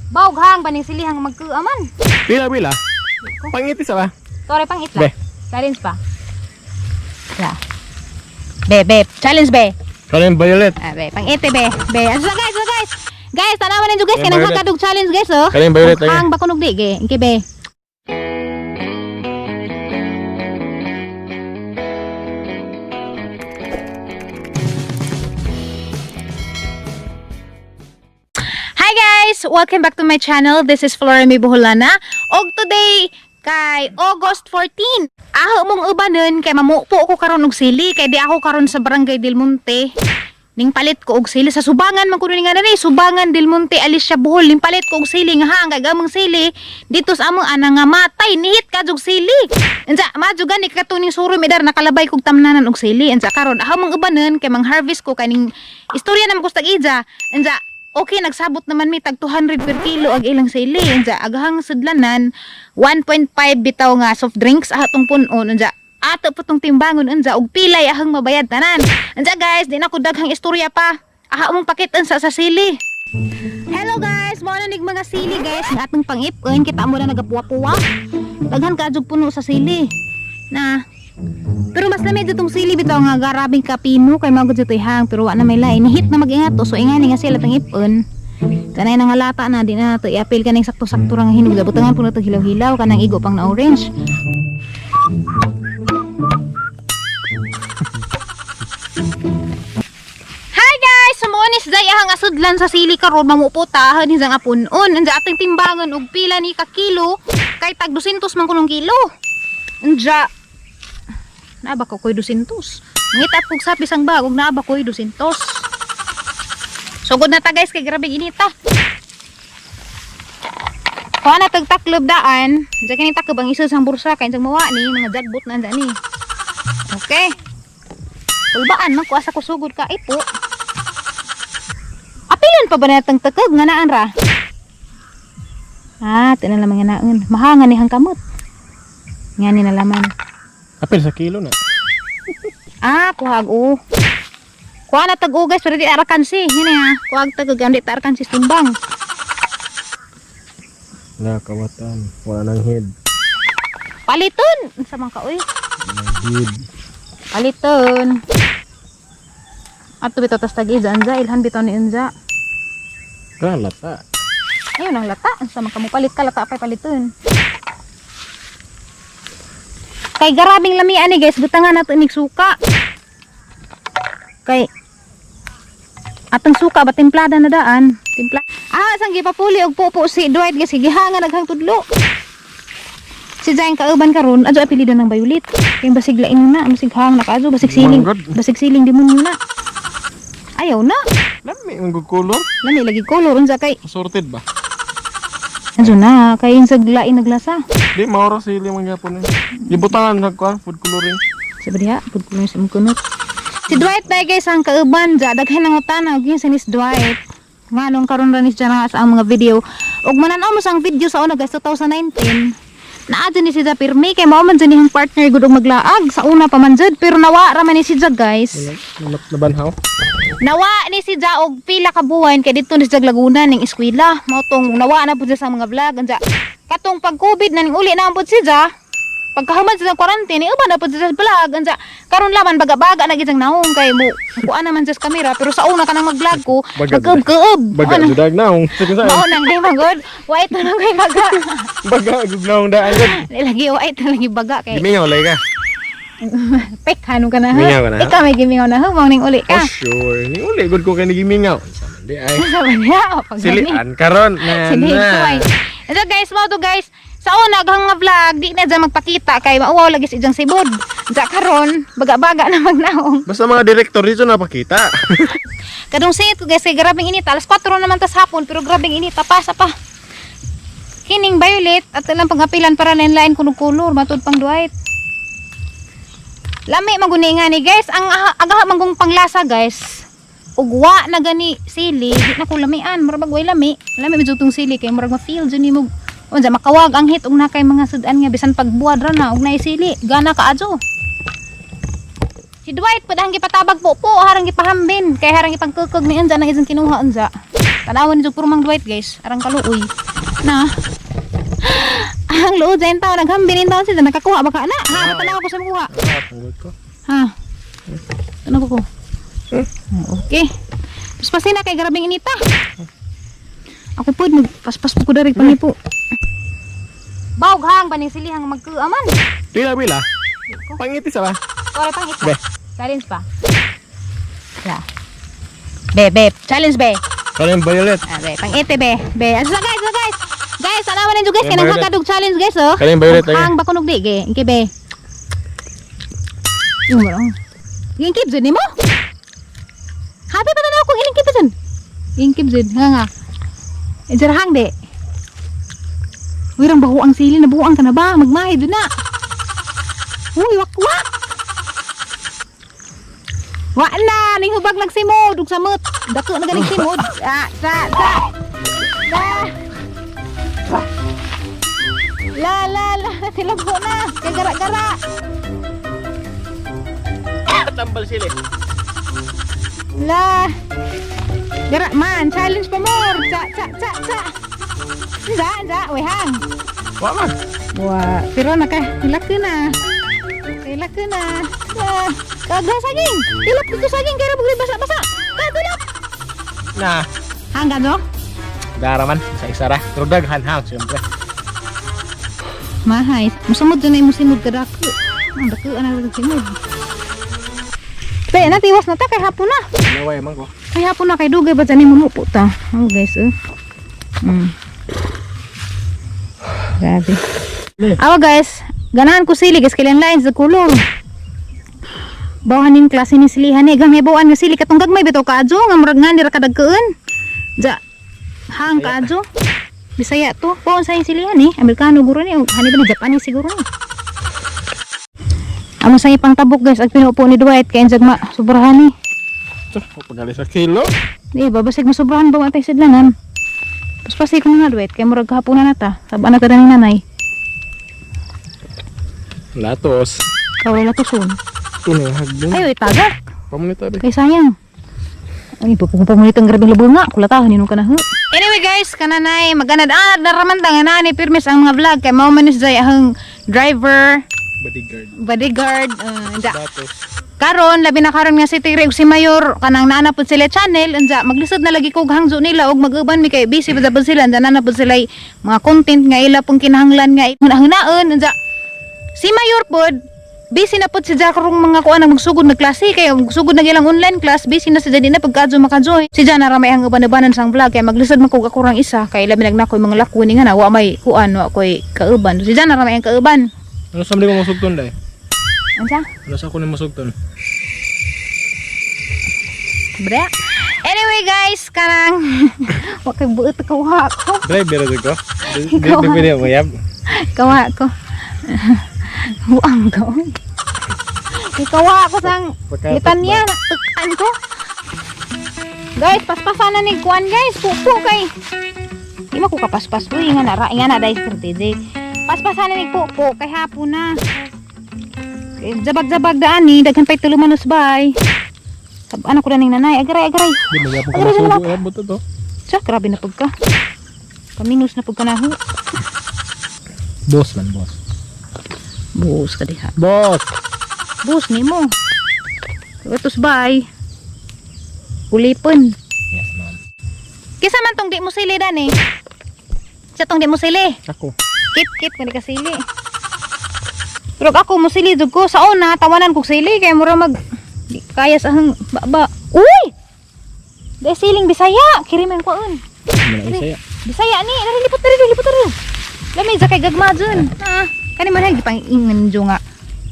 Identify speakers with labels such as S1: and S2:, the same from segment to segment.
S1: Bawghang ba ning silihang magkuaman?
S2: Pila. Pangiti sa ba?
S1: Tore pang itla.
S2: Be.
S1: Challenge pa. Ya. Be. Challenge be.
S2: Kalian violet.
S1: Be, pang ite be. Be. Asa guys, guys. Guys, tanawan ninyo guys kanang
S2: Violet.
S1: hakadug challenge guys oh.
S2: Kalian violet lagi.
S1: Hang bakunog di ge. Inki be. Hi guys! Welcome back to my channel. This is Floremi Buholana. Og today kay August 14. Aho mong ubanon kay mamupo ko karon og sili kay di ako karon sa Barangay Del Monte. Ning palit ko og sili sa Subangan man kuno ni nga ni Subangan Del Monte Alicia Bohol. Ning palit ko og sili nga hang kay gamang sili dito sa among ana nga matay nihit kadjog sili. Unsa madyo gani katuning suroy medar nakalabay kog tamnanan og sili. Unsa karon aho mong ubanon kay mang harvest ko kaning istorya na ko sa ija. Unsa okay, nagsabot naman mi tag 200 per kilo ag ilang sili. Unsa aghang sudlanan 1.5 bitaw nga soft drinks atong punon. Unsa ato po tong timbangon unsa og pilay ahang mabayad tanan. Unsa guys, di na ko daghang istorya pa. Aha mong pakitan sa sili. Hello guys, mo na nig mga sili guys nga atong pangipon kita mo na nagapuwa-puwa. Daghan kaadjog puno sa sili. Na pero mas lamig itong sili bitaw nga garabing kapino kay magud itoy hang pero wa na may lain hit na mag-ingat to so ingani nga sila tang ipon kanay nang halata na di na to i-apil kaning sakto-sakto ra nga hinog butangan puno to hilaw-hilaw kanang igo pang na orange. Hi guys, sumuonis day ahang asudlan sa sili karon mamuputahan ni nga punon unsa ating timbangan og pila ni ka kilo kay tag 200 man kunong kilo. Unsa naaba ko ko'y 200. Ngita pug sa pisang bagog naaba ko'y 200. Sugod na ta guys kay grabe inita. Kuha na tagtaklob daan. Diyan kini taklob ang isa sang bursa kay sang mawa ni mga jagbot na anda ni. Okay. Tulbaan man kuha sa kusugod ka ipo. Apilan pa ba natang takog nga naan ra? Tinan lang mga naon. Mahangan ni hang kamot. Ngani na laman.
S2: Apil sa kilo na.
S1: Kuhag o. Kuha na tag guys pero di arakan si. Hini ha. Kuhag tag di arakan si timbang.
S2: Nakawatan. Wala nang head.
S1: Paliton. Sa mga ka uy.
S2: Head.
S1: Paliton. Ato bitaw tas tag ija anza ilhan bitaw ni unza.
S2: Lata.
S1: Ayun ang lata. Sa mga mo palit ka lata pay paliton. Kay garabing lamian ni guys, butangan nato inig suka. Kay atong suka ba templada na daan? Timpla. Sang gipapuli og pupo si Dwight guys, gihangan naghang tudlo. Si Jain kauban karon, adto apelyido ng Violet. Kay basig lain na, basig hang na kaadto, basig siling. Basig siling demonyo na. Ayaw na.
S2: Lami ang color.
S1: Lami lagi color unsa kay
S2: Sorted ba?
S1: adto na kay insag lain naglasa.
S2: Di maura sili mga Japon. Gibutangan sa kuan food coloring.
S1: Sabi diha, pud kuno sa mong kunot. Si Dwight na guys ang kauban ja daghan ang utana og yun sa Miss Dwight. Nganong karon ra ni siya nga sa ang mga video. Og manan-aw mo sang video sa una guys 2019. Naadto ni siya pirmi kay mao man jud niyang partner gud og maglaag sa una pa man jud pero nawa ra man ni siya guys.
S2: Nabanhaw.
S1: Nawa ni siya og pila ka buwan kay dito ni siya Laguna ning eskwela. Mao tong nawa na pud siya sa mga vlog unsa. Katong pag COVID na ning uli na pud siya. Pagkahuman sa quarantine, iba na po sa vlog. Ansa, karon laman baga-baga na gitsang naong kay mo. Kuha naman sa camera pero sa una ka nang mag-vlog ko, magkub-kub.
S2: Baga judag naong. Sige sa.
S1: Mao nang di magod. Wait na lang kay baga.
S2: Baga jud naong daan gud.
S1: Lagi wait na lagi baga kay.
S2: Gimingaw lay ka.
S1: Pek hanu ka na ha.
S2: Gimingaw ka na, ha?
S1: Ikaw may gimingaw na ha, mao ning uli ka.
S2: Oh sure. Ni uli gud ko kay gimingaw. Di ay.
S1: Sabi niya, pag
S2: Silian karon na.
S1: So guys, mao to guys. Sa una aghang mga vlog, di na dyan magpakita kay mauwaw lagi sa ijang sibod. Dya karon, baga-baga na magnaong.
S2: Basta mga direktor dito napakita.
S1: Kadong singit ko guys, kay grabing init. Alas 4 naman tas hapon, pero grabing init. Tapasa pa. Kining Violet, at ilang pang-apilan para lain-lain kulor-kulor. Matod pang Dwight. Lami maguni nga ni guys. Ang agaha manggong panglasa guys. Ugwa na gani sili. Di na ko lamian. Marabag way lami. Lami medyo itong sili. Kaya marag ma-feel dyan ni mo. Unsa makawag ang hit og na kay mga sudan nga bisan pagbuwad ra na og naisili gana kaadto. Si Dwight pud ang gipatabag po harang gipahambin kay harang ipagkukog ni unsa nang isang kinuha unsa. Tanawan jud purmang Dwight guys. Arang kaluoy. Na. Ang luod sa tao naghambin taon siya nakakuha baka na. Ha, tanaw ko sa kuha. Ha. Tanaw ko. Okay. Paspasin na kay grabing inita. Ako po magpaspas po ko dari pangipo. Bawg hang baning silihang magkuaman.
S2: Bila. Pangiti sa ba?
S1: Ore pang isa.
S2: Be.
S1: Challenge pa. Ya. Be. Challenge be.
S2: Kaya yung violet.
S1: Ah, be. Pang ite be. Be. Asa guys, guys. Guys, alawan ninyo guys
S2: Kaya
S1: kanang
S2: violet.
S1: hakadog challenge guys oh.
S2: Kaya yung violet
S1: Ang bakunog di ge. Inke be. Yung mo. Ingkip jud nimo? Happy pa na ako ingkip jud. Ingkip jud. Nga. Ejirahang de. Wirang baho ang sili na buang ka na ba? Magmahid na. Uy, wak. Wa na, ning hubag nagsimod ug samot. Dako na ganing simod. La, tilabo na. Kay gara-gara.
S2: Tambal sili.
S1: La. Gara man, challenge pa more. Cha. Za, we hang.
S2: Wa man.
S1: Wah, pero hilak na. Kagak saging. Hilap itu saging kaya bugli basa-basa. Tulap.
S2: Nah,
S1: Hang kan no?
S2: daraman sa isara. Pero daghan hang siyempre.
S1: Mahay. Musamod dyan ay musimod ka dako. Ang dako ang nagsimod. Kaya natiwas na ta kay hapon na.
S2: Naway man ko.
S1: Kay hapon na kay dugay ba dyan yung mamupo ta. Oh guys Grabe. Awa guys, ganahan ko sili guys kailan lines sa kulor. Bawahan yung klase ni silihan eh. Gamay bawaan nga sili katong gagmay bitaw kaadyo nga murag nga nira kadagkaan. Ja. Hang kaadyo. Bisaya to. Bawaan sa yung silihan eh. Amerikano guro ni. Hani ba ni Japanese siguro ni. Amo sa ipang tabok guys ag pinupo ni Dwight kay enjag sobrahan ni.
S2: Pagali sa kilo.
S1: Di babasig masobrahan ba matay sidlangan. Paspasig ko na Dwight kay murag hapon na nata. Taba na ta ni nanay.
S2: Latos.
S1: Kaway la tuson.
S2: Ito na hagdun.
S1: Ayo itagak.
S2: Pamunita rin.
S1: Kay sayang. Ay, pamunitang grabing labo nga. Kulatahan yun ka na. Anyway guys, kananay, maganad-anad na ramantang nga na ni Pirmis ang mga vlog. Kay maumanis dyan ang driver, bodyguard.
S2: Latos.
S1: Karon, labi na karon nga si Tigre ug si Mayor, kanang naanapod sila channel. Anja, maglisod na lagi kog hangzo nila ug mag-uban mi kay busy pa sila. Anja, naanapod sila mga content nga ila pong kinahanglan nga hunahunaan. Anja, si Mayor pod, busy na po siya karong mga kuan ang magsugod na klase kay magsugod na gilang online class busy na siya din na pagkadyo makajoy si Jana ramay ang uban-ubanan sang vlog kay maglisod man ko kakurang isa kay labi nagnakoy mga lakuni nga na wa may kuan wa koy kauban si Jana ramay ang kauban
S2: Ano sa mga masugton dai?
S1: unsa
S2: Ano sa ko ni masugton?
S1: bra anyway guys karang wa kay buot kawa ko
S2: Driver ko. Di pwede mo yab.
S1: kawa ko buang ko ikawa ako sang litanya tukan ko guys paspasan na ni kuan guys pupo kay di mo ko kapaspas uy nga na dahil strategy paspasan na ni pupo kay hapon na kay zabag-zabag daan ni daghan pa'y tulumanos bay anak ko na ning nanay agaray
S2: Di mo yab ko masugo yab buto to.
S1: sa grabe na pagka paminus na pagka naho
S2: Boss man, boss.
S1: buhos ka diha
S2: Boss.
S1: bus ni mo. Katos bay. Ulipon.
S2: Yes, ma'am.
S1: Kisa man tong di mo sili dan eh. Sa tong di mo sili.
S2: Ako.
S1: Kit man ka sili. Pero ako mo sili jud ko sa una tawanan ko sili kay mura mag di kaya sa hang baba. Uy. Dai siling Bisaya, kirimen ko un.
S2: Saya.
S1: Bisaya ni, lipot tari. Lamig sa kay gagma dun. Ha, kani man hagi pang ingan jo nga.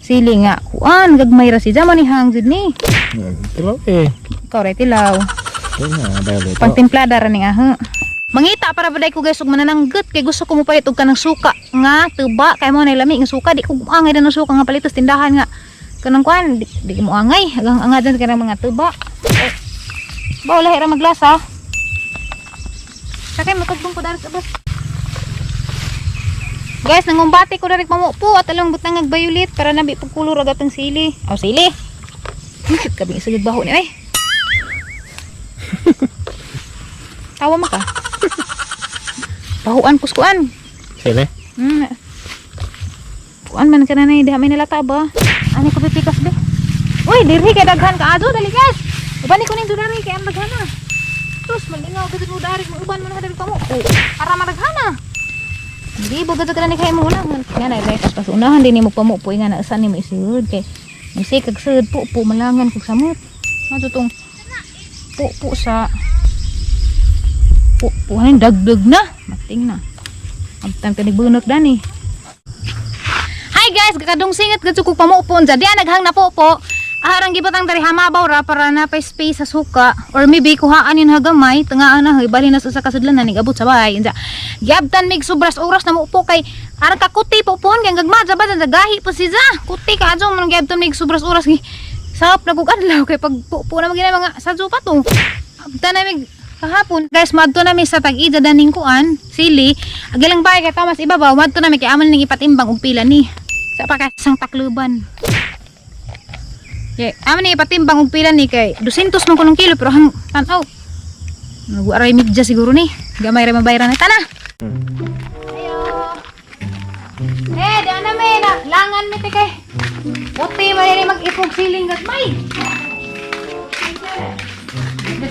S1: Sili nga kuan gagmay ra si jaman ni hang jud ni.
S2: Pero eh.
S1: Ikaw ray tilaw.
S2: Kaya na dahil ito.
S1: Pangtimplada ra ning aha. Mangita para baday ko guys ug mananangget kay gusto ko mo palit og kanang suka nga tuba kay mo na lami nga suka di ko angay na suka nga palitos tindahan nga kanang kuan di mo angay hanggang angadan kanang mga tuba. Baw lahi ra maglasa. Sakay matugtong ko dari sa bus. Guys, nangumbati ko direk mamupo at along butangag violet para nabi pagkulor agatong sili. Aw sili. Kabi sa baho ni ay. Tawa mo ka. Pahuan kuskuan.
S2: Sile?
S1: Kuan man ka na na, diha may nalata ba? Ani ko pipikas be? Uy, diri kay daghan ka ado, dali guys. Uban ni ko ning dudari kay ang daghan na. Terus malingaw gud mo dari mo uban man ka dali pa mo. Para madaghan na. Hindi ba gud ka ni kay mo na. Nga na rekas pas unahan din mo pamupoy nga na asan ni mo isud kay misi kag sud po malangan kog samot. Ano tong po sa po hanin dagdag na. Mating na. Amtang tinigbunot dani. Hi guys, kakadong singat gud kog pamuupon jadi naghang na po. Aharang gibatang dari hamabaw ra para na pa space sa suka or maybe kuhaan yun hagamay tangaan na bali na sa kasudlan na ning abot sa bahay inja. Giabtan mig sobras oras na mo po kay arang ka kuti po pohon kay gagmadja ba sa gahi po si za. Kuti ka adto man giabtan mig sobras oras gi. Sap na kog adlaw kay pag po na magina mga sadyo pa to. Abtan na mig kahapon guys madto na mi sa tag-ida daning kuan sili agilang bahay kay tamas ibabaw madto na mi kay aman ning ipatimbang og pila ni sa pa sang takluban. Yeah, aman ni ipatimbang og pila ni kay 200 man kunong kilo pero hang tan-aw. Nag-aray midja siguro ni. Gamay ra mabayaran na tana. Ayo. Di ana me na langan mi te kay. Puti man ni mag-ipog siling gagmay.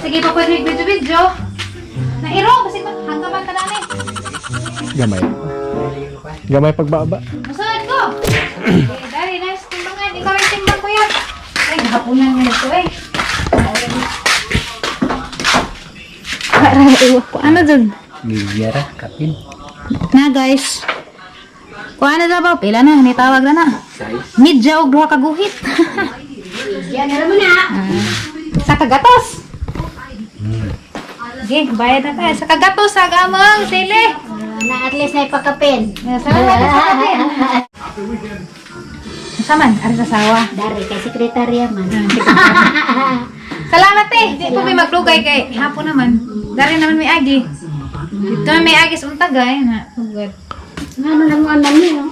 S1: Sige pa pwede video. Na iro kasi hanggaman ka dani.
S2: Gamay. Gamay pagbaba.
S1: Masad ko. Dari nice timbangan, ikaw rin timbang ko yan. Ay, hapunan nga nito eh. Iwak ko, ano dun?
S3: Giyara, kapin.
S1: Na guys. Kung ano na ba? Pila na, nitawag na na. Midya og duha kaguhit.
S4: Yan na naman na.
S1: Sa kagatos. Okay, bayad na tayo. Sa kagatos, sa gamang, sili.
S4: Na at least na ipakapin.
S1: Salamat sa kapin. Saman, ari sa sawa.
S4: Dari kay sekretarya man.
S1: Salamat eh. Di po may maglugay kay hapon naman. Dari naman may agi. Dito may agi sa untagay na. Good.
S4: Ano lang mo anan niyo?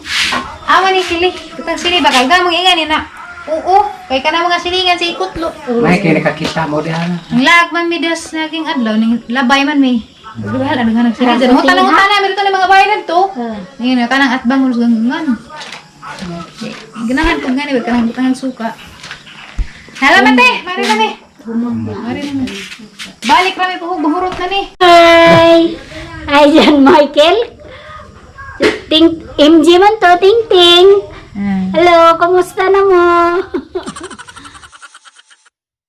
S1: Awa ni sili. Kitang sili bakal gamong ingani na. Oo. Kay kana mga silingan si ikutlo.
S3: May kaya nakakita mo diyan.
S1: Ang lag man mi das naging adlaw ning labay man mi. Bahala nga nagsiling dyan. Hutang-hutang meron to ng mga bayan to. Ngayon, kanang atbang mo gangan. Ganahan ko nga ni, wag kanang butang ng suka. Halamat eh, mari na ni. Mari na ni. Balik rami po, bahurot na ni.
S4: Hi! Hi John Michael. MJ man to, Ting Ting. Hello, kamusta na mo?